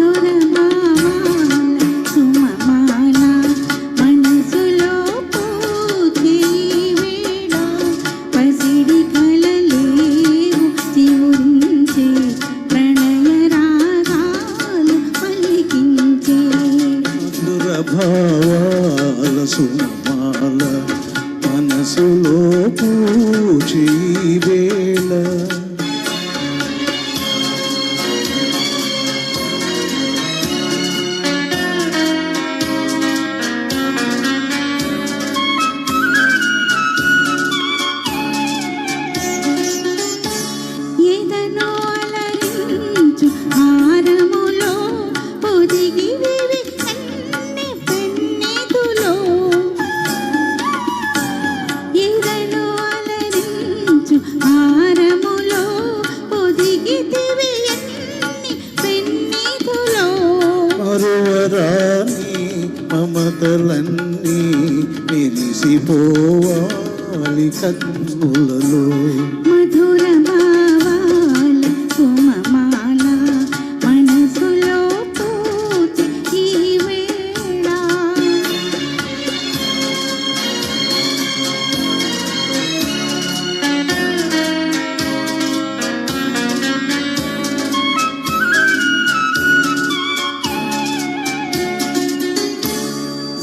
మధుర భావాల సుమమాల మనసులో పూచే వేళ పసిడి కలలేవు చివురించే ప్రణయ రాగాలు పలికించే మధుర భావాల సుమమాల మనసులో పూచే వేళ ఎదను అలరించు హారములో పొదిగివి అన్ని పెన్నెదులో ఎదను అలరించు హారములో పొదిగితివి అన్ని పెన్నెదులో మరువరాని మమతలన్నీ మెరిసిపోవాలి కన్నులలో మధుర భావాల సుమమాల మనసులో పూచే ఈ వేళ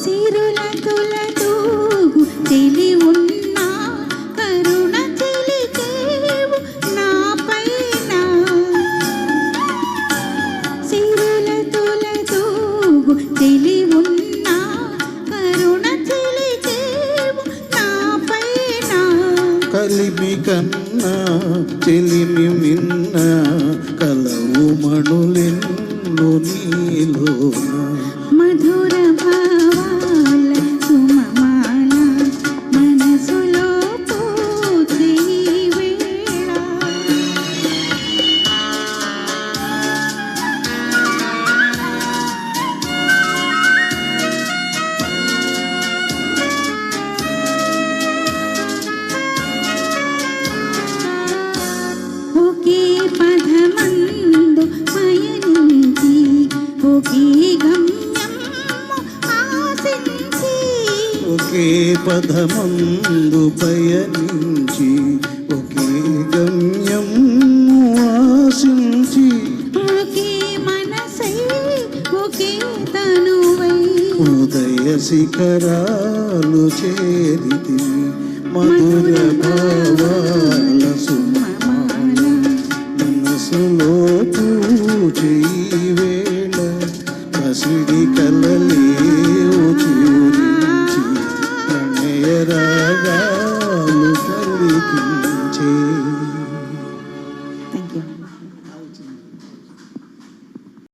సిరుల తులతూగు తెలి ఉన్నా కరుణ చెలికేవు నాపైన సిరుల తులతూగు తెలి ఉన్నా కరుణ చెలికేవు నాపైన కలిమి కన్నా చెలిమి మిన్న కలవు మణులెన్ను నీలోన మధుర భావాల సుమమాల మనసులో పూచే ఈ వేళ ఒకే పదమందు పయనించి ఒకే గమ్యము ఆశించి ఒకే పదమందు పయనించి ఒకే గమ్యం ఆశించి ఒకే మనసై ఒకే తనువై ఉదయ శిఖరాలు చేరితివి మధుర భావాల సుమమాల మనసులో పూచే ఈ వేళ పసిడి కలలేవు చివురించి ప్రణయ రాగాలు పలికించే